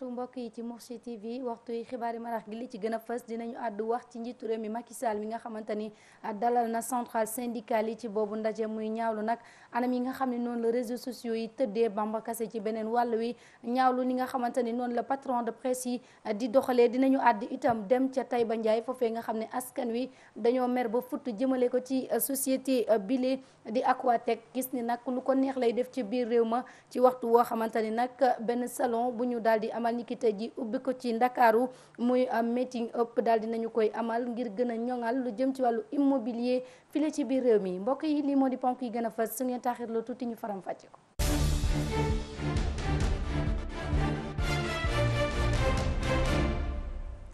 waxtu mbokk yi ci Mourchid TV waxtu yi xibaari marax gi li ci gën a fës dinañu àddu wax ci njiitu réew mi Macky Sall mi nga xamante ni dalal na centrale syndicale yi ci boobu ndaje muy ñaawlu nag anam yi nga xam ne noonu la réseaux sociaux yi tëddee Bamba Kassé ci beneen wàll wi ñaawlu ni nga xamante ni noonu la patron de presse yi di doxalee dinañu àddu itam dem ca Taïba Ndiaye foofee nga xam ne askan wi dañoo mer ba futt jëmale ko ci société bile di Aquatech gis ni nag lu ko neex lay def ci biir réew ma ci waxtu woo xamante ni nag benn salon bu ñu daal di amal ni ki tey ji ubbi ko ci Ndakaaru muy meeting up daal di nañu koy amal ngir gën a ñoŋal lu jëm ci wàllu immobilier file ci biir réew mi mbokk yi lii moo di ponk yi gën a fës su ngeen taaxirloo tuuti ñu faram fàcce ko.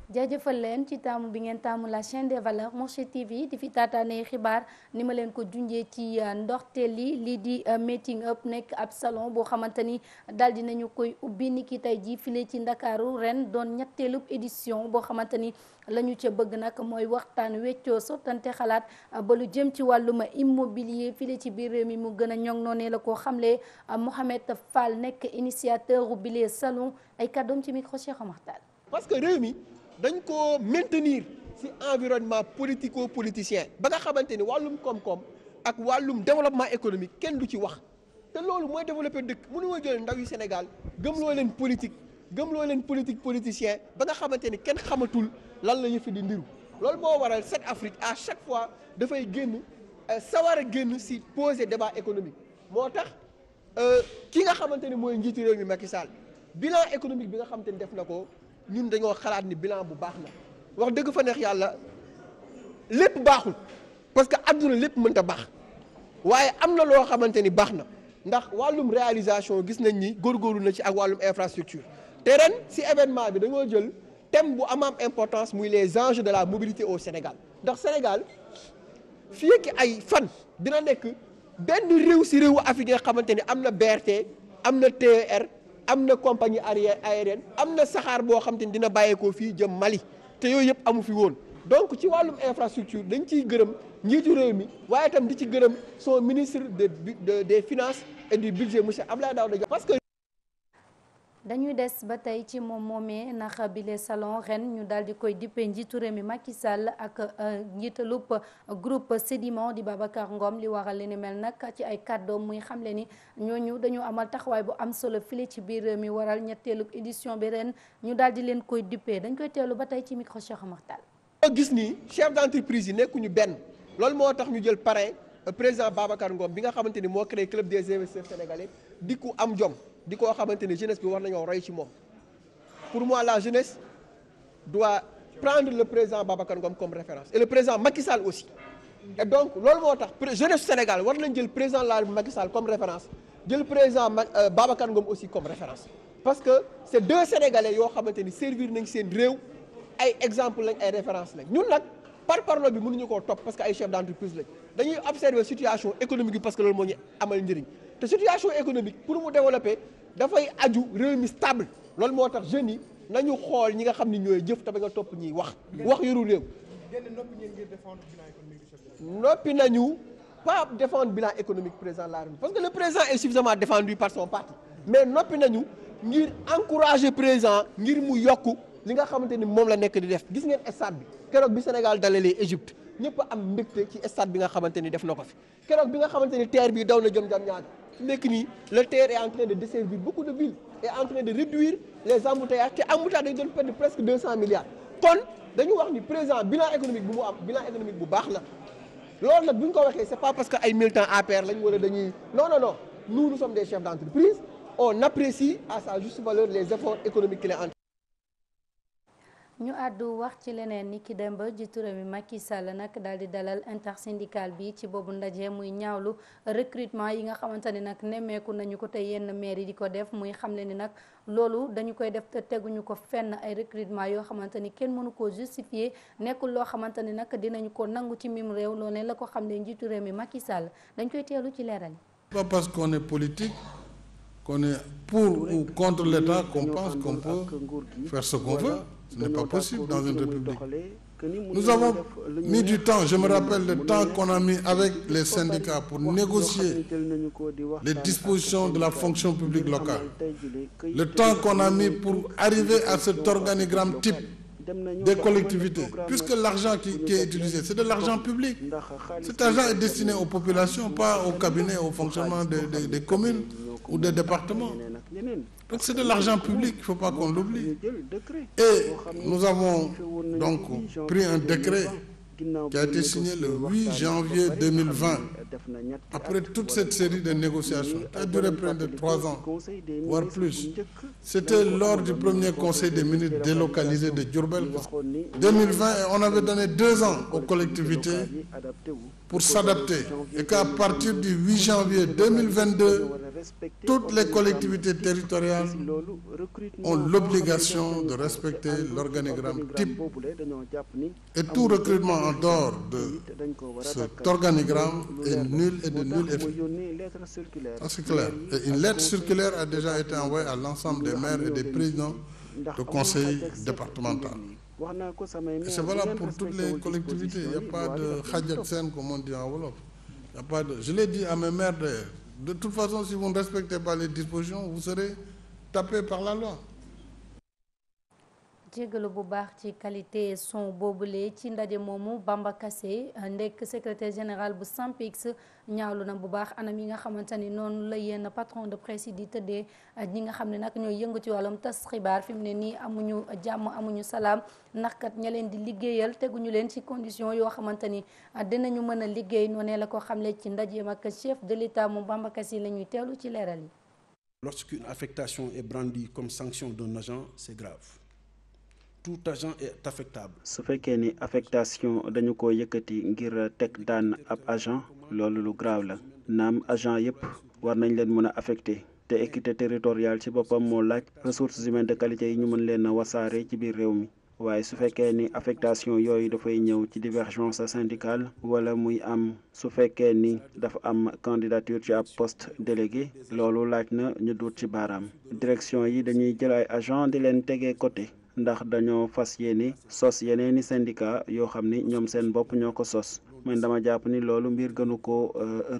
jaajëfal leen ci taamu bi ngeen taamu la chaîne des valeurs Mourchid TV di fi taataanee xibaar ni ma leen ko junjee ci ndorteel yi lii di meeting up nekk ab salon boo xamante ni daal di nañu koy ubbi ni ki tey jii file ci Ndakaaru ren doon ñetteelub édition boo xamante ni la ñu ca bëgg nag mooy waxtaan weccoo sottante xalaat ba lu jëm ci wàllum immobilier file ci biir réew mi mu gën a ñoŋ noonee la koo xamle Mohamed Fall nekk initiateur bile salon ay kàddoom ci micro Cheikh Omar Tall. parce que réew mi dañ ko maintenir ci environnement politico-politicien ba nga xamante ni wàllum koom-koom ak wàllum développement économique kenn du ci wax te loolu mooy développer dëkk mënu ma jël ndaw yu Sénégal gëmloo leen politique politicien ba nga xamante ni kenn xamatul lan la yëfi di ndiru loolu moo waral cette Afrique à chaque fois dafay génn sawar a génn ci poser débat économique moo tax ki nga xamante ni mooy njiitu réew mi Macky Sall bilan économique bi nga xamante ni def na ko ñun dañoo xalaat ni bilan bu baax na wax dëgg fa neex yàlla lépp baaxul parce que adduna lépp mënta baax waaye am na loo xamante ni baax na ndax wàllum réalisation gis nañ ni góorgóorlu na ci ak wàllum infrastructure te ren ci événement bi dañoo jël thème bu am importance muy les enjeux de la mobilité au Sénégal ndax Sénégal fii ak ay fan dina nekk benn réew ci réewu Afrique nga xamante ni am na BRT am na TER am na compagnie aérienne am na saxaar boo xam te ni dina bàyyeekoo fii jëm Mali te yooyu yëpp amu fi woon donc ci wàllum infrastructure dañ ciy gërëm njiitu réew mi waaye itam di ci gërëm son ministre des finances et du budget monsieur Abdoulaye Daouda Diallo parce que dañuy des ba tey ci moom moomee ndax bile salon ren ñu daal di koy dippee njiitu réew mi Macky Sall ak njiitalub groupe Sédiment di Babacar Ngom li waral li ni mel nag ci ay kàddoom muy xamle ni ñooñu dañu amal taxawaay bu am solo file ci biir réew mi waral ñetteelub édition bi ren ñu daal di leen koy dippee dañ koy teelu ba tey ci micro Cheikh Omar Tall. boo gis ni chef d'entreprise yi nekkuñu benn loolu moo tax ñu jël parrain président Babacar Ngom bi nga xamante ni moo créé club des investisseurs sénégalais di ku am jom. di koo xamante ni jeunesse bi war nañoo roy ci moom pour moi la jeunesse doit prendre le président Babacar Ngom comme référence et le président Macky Sall aussi et donc loolu moo tax jeunesse Sénégal war nañ jël président la Macky Sall comme référence jël président Babacar Ngom aussi comme référence parce que c'est deux Sénégalais yoo xamante ni servir nañ seen réew ay exemple lañ ay référence lañ ñun nag par parlo bi mënuñu koo topp parce que ay chef d'entreprise lañ dañuy observer situation économique bi parce que loolu moo ñu amal njëriñ te situation économique pour mu développer dafay aju réew mi stable loolu moo tax jeunes yi nañu xool ñi nga xam ni ñooy jëf te ba nga topp ñiy wax yoru réew. noppi nañu pas défendre bilan économique président de la République parce que le président est suffisamment défendu par son parti mais noppi nañu ngir encourager président ngir mu yokk li nga xamante ni moom la nekk di def gis ngeen stade bi keroog bi Sénégal dalalee Égypte ñëpp am mbégte ci stade bi nga xamante ni def na ko fi keroog bi nga xamante ni TER bi daw na jëm ñaar nekk nii le TER est en train de desservir beaucoup de villes et en train de réduire les embouteillages te embouteillage dañu doon perdre presque 200 milliards kon dañu wax ni président bilan économique bu mu am bilan économique bu baax la loolu nag bu ñu ko waxee c'est pas parce que ay militants APR lañ wala dañuy non nous sommes des chefs d'entreprise on apprécie à sa juste valeur les efforts économiques qu'il est en train. ñu àddu wax ci leneen ni ki dem ba jiitu réew mi Macky Sall nag daal di dalal intersyndical bi ci boobu ndaje muy ñaawlu recrutement yi nga xamante ni nag nemmeeku nañu ko te yenn maire yi di ko def muy xamle ni nag loolu dañu koy def te teguñu ko fenn ay recrutement yoo xamante ni kenn mënu koo justifier nekkul loo xamante ni nag dinañu ko nangu ci mim réew loolee la ko xam ne njiitu réew mi Macky Sall dañ koy teelu ci leeral yi. Pas parce qu'on est politique qu'on est pour ou contre l'État qu'on pense qu'on peut faire ce qu'on veut. Ce n'est pas possible dans une république. Nous avons mis du temps, je me rappelle le temps qu'on a mis avec les syndicats pour négocier les dispositions de la fonction publique locale. Le temps qu'on a mis pour arriver à cet organigramme type des collectivités, puisque l'argent qui est utilisé, c'est de l'argent public. Cet argent est destiné aux populations, pas au cabinet, au fonctionnement des communes ou des départements. Donc c'est de l'argent public, il ne faut pas qu'on l'oublie. Et nous avons donc pris un décret qui a été signé le 8 janvier 2020. Après toute cette série de négociations, qui a duré près de 3 ans, voire plus. C'était lors du premier conseil des ministres délocalisé de Diourbel. 2020, on avait donné 2 ans aux collectivités pour s'adapter. Et qu'à partir du 8 janvier 2022, toutes les collectivités territoriales ont l'obligation de respecter l'organigramme type. Et tout recrutement en dehors de cet organigramme est nul et de nul effet. C'est clair. Et une lettre circulaire a déjà été envoyée à l'ensemble des maires et des présidents de conseils départementaux. Et c'est valable pour toutes les collectivités. Il n'y a pas de khadjat sen, comme on dit en Wolof. Il y a pas de... Je l'ai dit à mes maires d'ailleurs. De toute façon, si vous ne respectez pas les dispositions, vous serez tapé par la loi. jégalu bu baax ci qualité son boobule ci ndaje moomu Bamba Kassé nekk secrétaire général bu SYNPICS ñaawlu na bu baax anam yi nga xamante ni noonu la yenn patron de presse yi di tëddee ñi nga xam ne nag ñooy yëngu ci wàllum tas xibaar fi mu ne nii amuñu jàmm amuñu salaam ndax kat ña leen di liggéeyal teguñu leen ci condition yoo xamante ni dinañu mën a liggéey noonee la ko xamle ci ndajeem ak chef de l'État moom Bamba Kassé la ñuy teewlu ci leeral yi. Lorsqu'une affectation est brandie comme sanction d'un agent, c'est grave. Tout agent est affectable. su fekkee ni affectation dañu ko yëkkati ngir teg daan ab agent loolu lu grave la naam agent yëpp war nañ leen mën a affecté te équité territoriale ci boppam moo laaj ressources humaines de qualité yi ñu mën leen a wasaare ci biir réew mi waaye su fekkee ni affectation yooyu dafay ñëw ci divergence syndicale wala muy am su fekkee ni dafa am candidature ci ab poste délégué loolu laaj na ñu duut ci baaraam direction yi dañuy jël ay agent di leen tegee côté ndax dañoo fas yéene sos yeneeni syndicat yoo xam ni ñoom seen bopp ñoo ko sos man dama jàpp ni loolu mbir gënu ko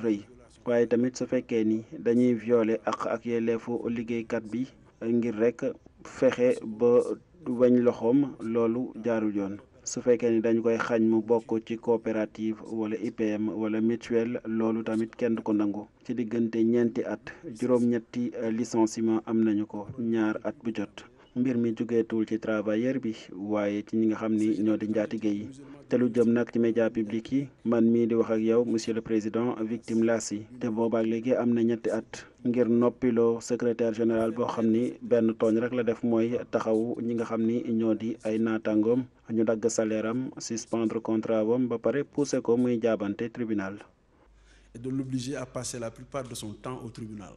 rëy waaye tamit su fekkee ni dañuy violer ak yelleefu liggéeykat bi ngir rek fexe ba weñ loxoom loolu jaarul yoon su fekkee ni dañu koy xañ mu bokk ci coopérative wala IPM wala mutuelle loolu tamit kenn du ko nangu ci diggante ñeenti at juróom-ñetti licenciement am nañu ko 2 at bu jot mbir mi jógeetul ci travailleur bi waaye ci ñi nga xam ni ñoo di njaatige yi te lu jëm nag ci média public yi man mii di wax ak yow monsieur le président victime laa si te boobaak léegi am na 2 at ngir noppiloo secrétaire général boo xam ni benn tooñ rek la def mooy taxawu ñi nga xam ni ñoo di ay naataangoom ñu dagg salaire am suspendre contrat wam ba pare pousser ko muy jaabante tribunal. Et de l'obliger à passer la plupart de son temps au tribunal.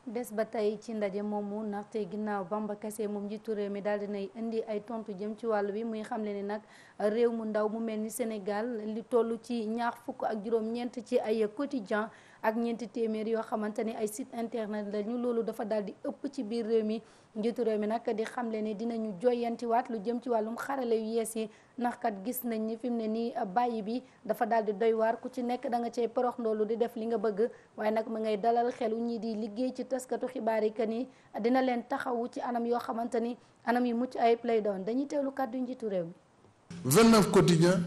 des ba tey ci ndaje moomu ndaxte ginnaaw Bamba Kassé moom njiitu réew mi daal dinay indi ay tontu jëm ci wàll bi muy xamle ni nag réew mu ndaw mu mel ni Sénégal li toll ci 29 ci ay quotidien ak 4 téeméer yoo xamante ni ay site internet lañu loolu dafa daal di ëpp ci biir réew mi njiitu réew mi nag di xamle ni dinañu joyantiwaat lu jëm ci wàllum xarale yu yees yi ndax kat gis nañ ni fi mu ne nii bàyyi bi dafa daal di doy waar ku ci nekk da nga cay porox ndoolu di def li nga bëgg waaye nag ma ngay dalal xelu ñi di liggéey ci taskatu xibaar yi que ni dina leen taxawu ci anam yoo xamante ni anam yu mucc ayib lay doon dañuy teewlu kàddu njiitu réew mi. 29 quotidiens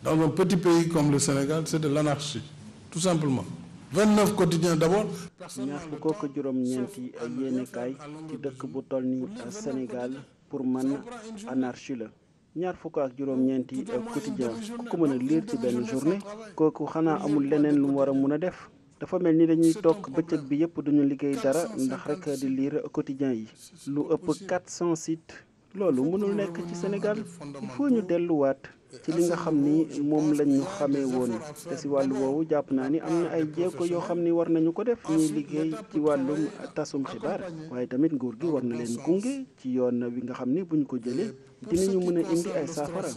dans un petit pays comme le Sénégal, c'est de l'anarchie, tout simplement. 29 quotidiens d'abord. ñaar fukk ak juróom-ñeenti yéenekaay ci dëkk bu toll ni Sénégal pour man anarchie la. ñaar fukk ak juróom-ñeenti quotidien ku ko mën a lire ci benn journée kooku xanaa amul leneen lu mu war a mun a def dafa mel ni dañuy toog bëccëg bi yëpp duñu liggéey dara ndax rek di lire quotidien yi lu ëpp 400 sites loolu mënul nekk ci Sénégal il faut ñu delluwaat ci li nga xam ni moom lañ ñu xamee woon te si wàllu woowu jàpp naa ni am na ay jéego yoo xam ni war nañu ko def ñuy liggéey ci wàllum tasum xibaar waaye tamit nguur gi war na leen gunge ci yoon wi nga xam ni buñ ko jëlee dinañu mën a indi ay saafara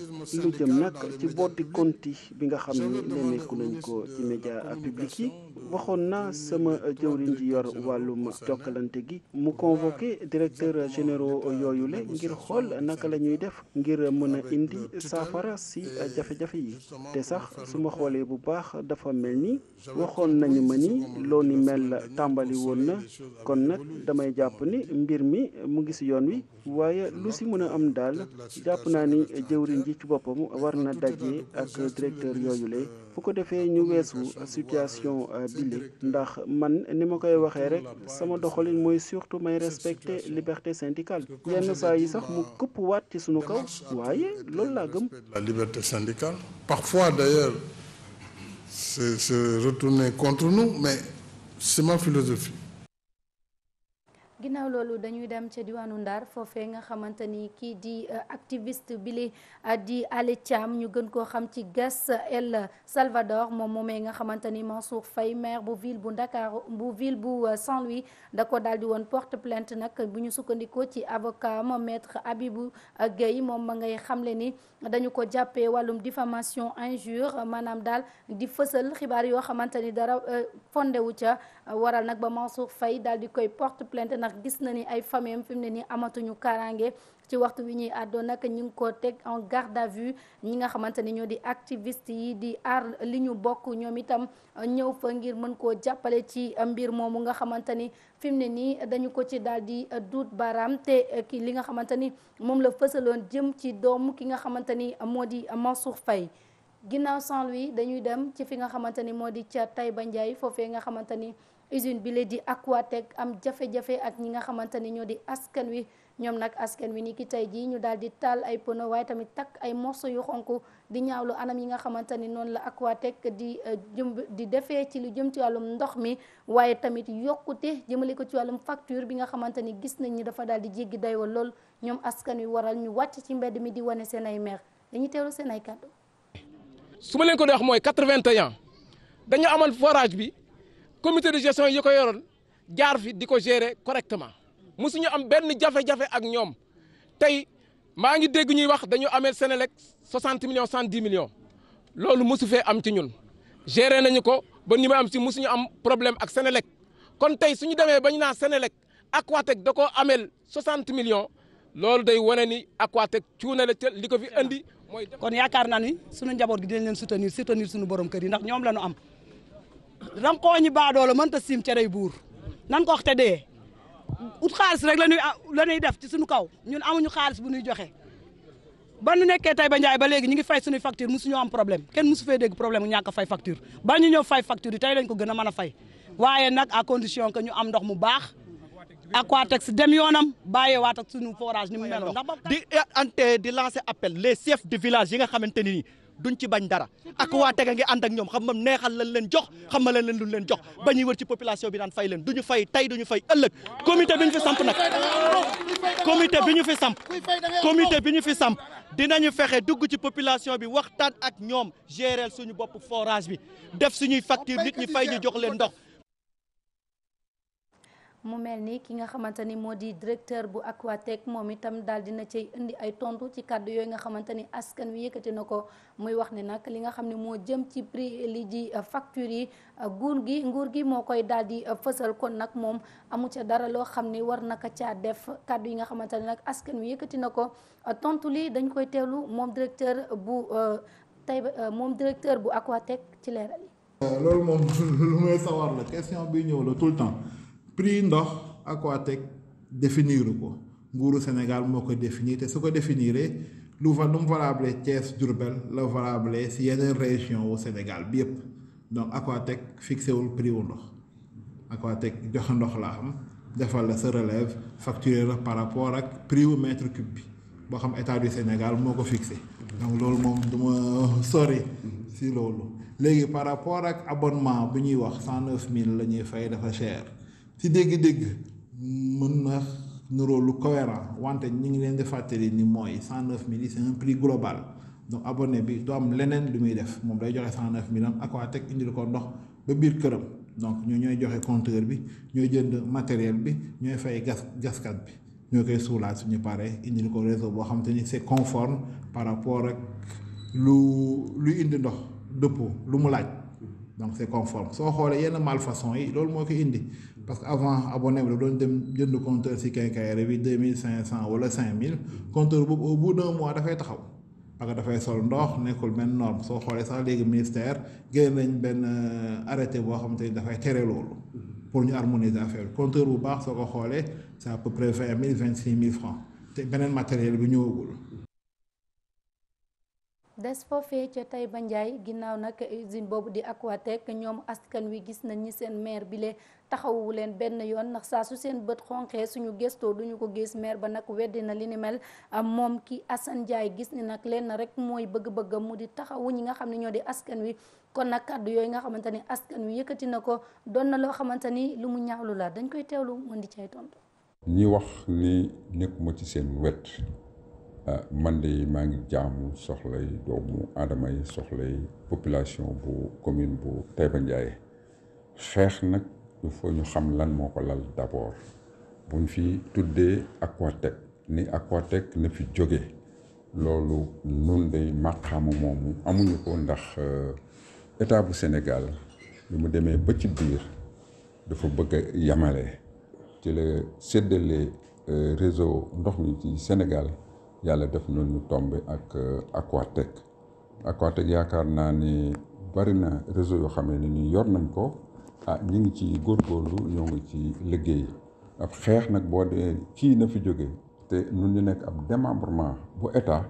lu jëm nag ci boddi konti bi nga xam ni nemmeeku nañ ko ci média public yi waxoon na sama jëwriñ ji yor wàllum jokkalante gi mu convoqué directeur généraux yooyu le ngir xool naka la ñuy def ngir mën a indi saafara si jafe-jafe yi te sax su ma xoolee bu baax dafa mel ni waxoon nañu ma ni loo ni mel tàmbali woon na kon nag damay jàpp ni mbir mi mu ngi si yoon wi waaye lu si mën a am daal jàpp naa ni jëwriñ ji ci boppam war na daje ak directeur yooyu le bu ko defee ñu weesu situation bile ndax man ni ma koy waxee rek sama doxalin mooy surtout may respecter liberté syndicale yenn saa yi sax mu këpp waat ci sunu kaw waaye loolu laa gëm. La liberté syndicale parfois d'ailleurs c'est retourné contre nous mais c'est ma philosophie. ginnaaw loolu dañuy dem ca diwaanu Ndar foofee nga xamante ni kii di activiste bile di Ali Thiam ñu gën koo xam ci Gas El Salvador moom moomee nga xamante ni Mansour Faye maire bu ville bu Ndakaaru bu ville bu Saint-Louis da ko daal di woon porte plainte nag bu ñu sukkandikoo ci avocat am maître Abibou Gueye moom ma ngay xamle ni dañu ko jàppee wàllum diffamation injure maanaam daal di fësal xibaar yoo xamante ni dara fondewu ca waral nag ba Mansour Faye daal di koy porte plainte ndax gis na ni ay famille fi mu ne nii amatuñu kaaraange ci waxtu wi ñuy àddoo nag ñu ngi ko teg en garde à vue ñi nga xamante ni ñoo di activiste yi di aar li ñu bokk ñoom itam ñëw fa ngir mën koo jàppale ci mbir moomu nga xamante ni fi mu ne nii dañu ko ci daal di duut baaraam te ki li nga xamante ni moom la fësaloon jëm ci doomu ki nga xamante ni moo di Mansour Faye ginnaaw Saint-Louis dañuy dem ci fi nga xamante ni moo di ca Taïba Ndiaye foofee nga xamante ni usine bi la di Aquatech am jafe-jafe ak ñi nga xamante ni ñoo di askan wi ñoom nag askan wi ni ki tey jii ñu daal di taal ay pneu waaye tamit takk ay morceau yu xonk di ñaawlu anam yi nga xamante ni noonu la Aquatech di defee ci lu jëm ci wàllum ndox mi waaye tamit yokkute jëmale ko ci wàllum facture bi nga xamante ni gis nañ ni dafa daal di jéggi dayoo lool ñoom askan wi waral ñu wàcc ci mbedd mi di wane seen ay maire dañuy teewlu seen ay kàddu. su ma leen ko di wax mooy 81 dañu amal forage bi. comité de gestion yi ko yoroon jaar fi di ko gérer correctement mosuñu am benn jafe-jafe ak ñoom tey maa ngi dégg ñuy wax dañu amee Sénélec 60 millions 110 millions loolu mosu fee am ci ñun gérer nañu ko ba ni ma am si mosuñu am problème ak Sénélec kon tey suñu demee ba ñu naan Sénélec Aquatech da koo ameel 60 millions loolu day wane ni Aquatech cuune la ca li ko fi andi mooy. kon yaakaar naa ni suñu njaboot gi dinañ leen soutenir suñu borom kër yi ndax ñoom la ñu am. rankoo ñi baadoo la mënta sim cerey buur nan ko wax te dee ut xaalis rek la ñuy def ci suñu kaw ñun amuñu xaalis bu ñuy joxe ba ñu nekkee Taïba Ndiaye ba léegi ñu ngi fay suñuy facture mosuñoo am problème kenn mosu fee dégg problème mu ñàkk a fay facture ba ñu ñëw fay facture yi tey lañ ko gën a mën a fay waaye nag à condition que ñu am ndox mu baax Aquatech dem yoonam bàyyeewaat ak suñu forage ni mu meloon ndax di lancer appel les chefs de village yi nga xamante ni duñ ci bañ dara Aquatech a ngi ànd ak ñoom xam nga neexal lañ leen jox xam nga leen luñ leen jox ba ñuy wër ci population bi daan fay leen duñu fay tey duñu fay ëllëg comité bi ñu fi samp nag comité bi ñu fi samp dinañu fexe dugg ci population bi waxtaan ak ñoom gérer suñu bopp forage bi def suñuy facture nit ñi fay ñu jox leen ndox. mu mel ni ki nga xamante ni moo di directeur bu Aquatech moom itam daal dina cay indi ay tontu ci kàddu yooyu nga xamante ni askan wi yëkkati na ko muy wax ne nag li nga xam ne moo jëm ci prix li ji facture yi nguur gi moo koy daal di fësal kon nag moom amu ca dara loo xam ni war naka caa def kàddu yi nga xamante ne nag askan wi yëkkati na ko tontu li dañ koy teewlu moom directeur bu Aquatech ci leeral yi. loolu moom lu may sawar la question bi ñëw la tout le temps. prix ndox Aquatech définiru ko nguuru Sénégal moo ko définir te su ko définiree lu mu valable Thiès Diourbel la valable si yeneen région wu Sénégal bi yëpp donc Aquatech fixé wul prix wu ndox Aquatech joxe ndox la am defal la sa relève facturé la par rapport ak prix wu mètre cube bi boo xam état du Sénégal moo ko fixé donc loolu moom duma sori si loolu léegi par rapport ak abonnement bu ñuy wax 109 000 la ñuy fay dafa cher. ci dégg-dégg mën na nuroo lu cohérent wante ñu ngi leen di fàttali ni mooy 109 000 c'est un prix global donc abonné bi du am leneen lu muy def moom day joxe 109 000 Aquatech indil ko ndox ba biir këram donc ñooy joxe compteur bi ñooy jënd matériel bi ñooy fay gaskat bi ñoo koy suulaat suñu paree indil ko réseau boo xam te ni c'est conforme par rapport ak lu indi ndox dëppoo lu mu laaj donc c'est conforme soo xoolee yenn malfaçon yi loolu moo ko indi parce que avant abonné bi da doon dem jënd compteur si quincaillerie bi 2500 wala 5000 compteur boobu au bout d'un mois dafay taxaw parce que dafay sol ndox nekkul benn norme soo xoolee sax léegi ministère génn nañ benn arrêté boo xam te ni dafay tere loolu pour ñu harmoniser affaire bi compteur bu baax soo ko xoolee c'est à peu près 20 000 26 000 francs te beneen matériel bi ñëwagul. des foofee ca Taïba Ndiaye ginnaaw nag usine boobu di Aquatech ñoom askan wi gis nañ ni seen maire bi le taxawu leen benn yoon ndax saa su seen bët xonqee suñu gëstoo duñu ko gis maire ba nag weddi na li ni mel moom ki Assane Ndiaye gis ni nag lenn rek mooy bëgg-bëggam mu di taxawu ñi nga xam ne ñoo di askan wi kon nag kàddu yooyu nga xamante ni askan wi yëkkati na ko doon na loo xamante ni lu mu ñaawlu la dañ koy teewlu mën di cay tontu. ñi wax ni nekkuma ci seen wet. man de maa ngi jaamu soxlay doomu aadama yi soxlay population bu commune bu Taïba Ndiaye xeex nag il faut ñu xam lan moo ko lal d'abord buñ fi tuddee Aquatech ni Aquatech na fi jóge loolu nun day màqaamu moomu amuñu ko ndax état bu Sénégal bi mu demee ba ci biir dafa bëgg a yamale ci la séddale réseau ndox mi ci Sénégal yàlla def na ñu tombé ak Aquatech yaakaar naa ni bari na réseau yoo xam ne ni yor nañ ko ñu ngi ci góorgóorlu ñoo ngi ci liggéey ab xeex nag boo dee kii na fi jóge te nun ñu nekk ab démembrement bu état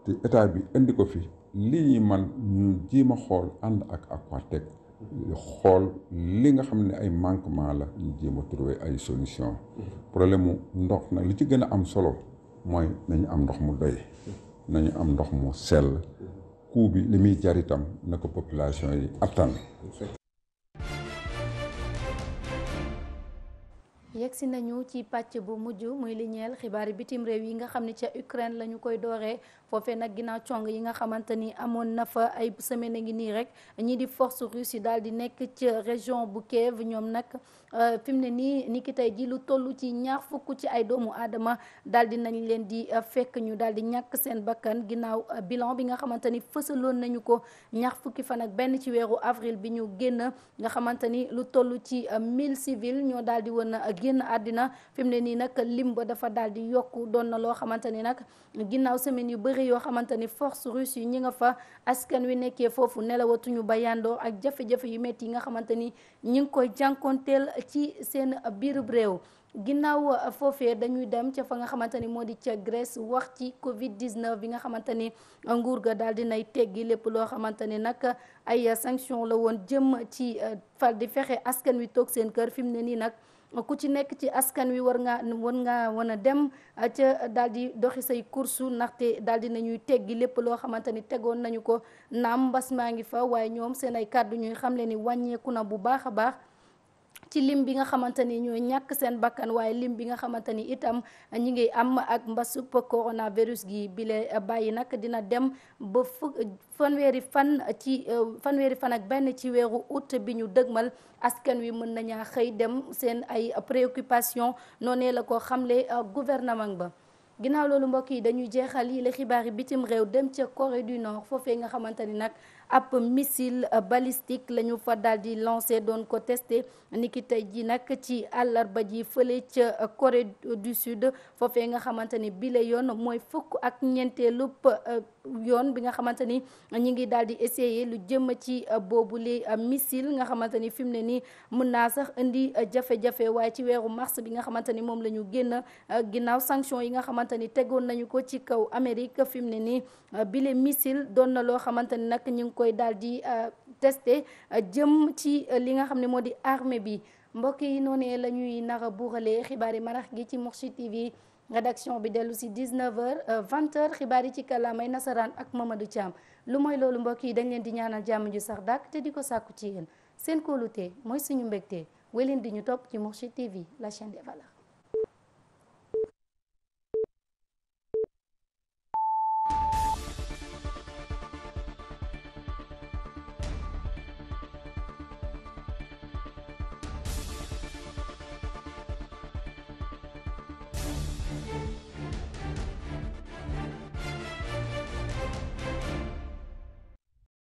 te état bi indi ko fi lii man ñu jéem a xool ànd ak Aquatech xool li nga xam ne ay manquement la ñu jéem a trouver ay solution problème mu ndox nag li ci gën a am solo mooy nañu am ndox mu doy nañu am ndox mu sell coût bi li muy jar itam na ko population yi attan. yegsi nañu ci pàcc bu mujj muy li ñeel xibaari bitim réew yi nga xam ne ca Ukraine la ñu koy dooree foofee nag ginnaaw cong yi nga xamante ni amoon na fa ay semaine ngi nii rek ñii di force russe yi daal di nekk ca région bu Kiev ñoom nag fi mu ne nii ni ki tey ji lu toll ci 20 ci ay doomu aadama daal di nañ leen di fekk ñu daal di ñàkk seen bakkan ginnaaw bilan bi nga xamante ni fësaloon nañu ko 20 fan ak benn ci weeru avril bi ñu génn nga xamante ni lu toll ci 1000 civils ñoo daal di woon génn àddina fi mu ne nii nag lim ba dafa daal di yokku doon na loo xamante ni nag ginnaaw semaine yu bëri yoo xamante ni force russe yi ñi nga fa askan wi nekkee foofu nelawatuñu ba yandoor ak jafe-jafe yu métti yi nga xamante ni ñi ngi koy jànkonteel ci seen biirub réew. ginnaaw foofee dañuy dem ca fa nga xamante ni moo di ca Grèce wax ci Covid 19 bi nga xamante ni nguur ga daal di nay teggi lépp loo xamante ni nag ay sanction la woon jëm ci fal di fexe askan wi toog seen kër fi mu ne nii nag. ku ci nekk ci askan wi war ngaa wan a dem ca daal di doxi say course ndaxte daal di nañuy teggi lépp loo xamante ni tegoon nañu ko naam mbas maa ngi fa waaye ñoom seen ay kàddu ñuy xamle ni wàññeeku na bu baax a baax ci lim bi nga xamante ni ñooy ñàkk seen bakkan waaye lim bi nga xamante ni itam ñi ngi am ak mbasub coronavirus gi bile bàyyi nag dina dem ba fanweeri fan ak benn ci weeru août bi ñu dëgmal askan wi mën nañaa xëy dem seen ay préoccupation noonee la ko xamle gouvernement ba. ginnaaw loolu mbokk yi dañuy jeexal yi la xibaar yi bitim réew dem ca Corée du Nord foofee nga xamante ni nag ab missile balistique la ñu fa daal di lancé doon ko testé niki tey ji nag ci àllarba ji fële ca Corée du Sud foofee nga xamante ni bile yoon mooy fukk ak ñeenteelu yoon bi nga xamante ni ñi ngi daal di essayer lu jëm ci boobule missile nga xamante ni fi mu ne nii mën naa sax indi jafe-jafe waaye ci weeru mars bi nga xamante ni moom la ñu génn ginnaaw sanction yi nga xamante ni tegoon nañu ko ci kaw Amérique fi mu ne nii bile missile doon na loo xamante ni nag ñu ngi koy daal di testé jëm ci li nga xam ne moo di armée bi mbokk yi noonu la ñuy nar a buuralee xibaar yi marax gi ci Mourchid TV rédaction bi dellu si 19h 20h xibaar yi ci kàllaamay nasaraan ak Mamadou Thiam lu mooy loolu mbokk yi dañ leen di ñaanal jàmm ju sax dàkk te di ko sàkku ci yéen seen kóolute mooy suñu mbégte wéy leen di ñu topp ci Mourchid TV la chaîne des valeurs. jëf.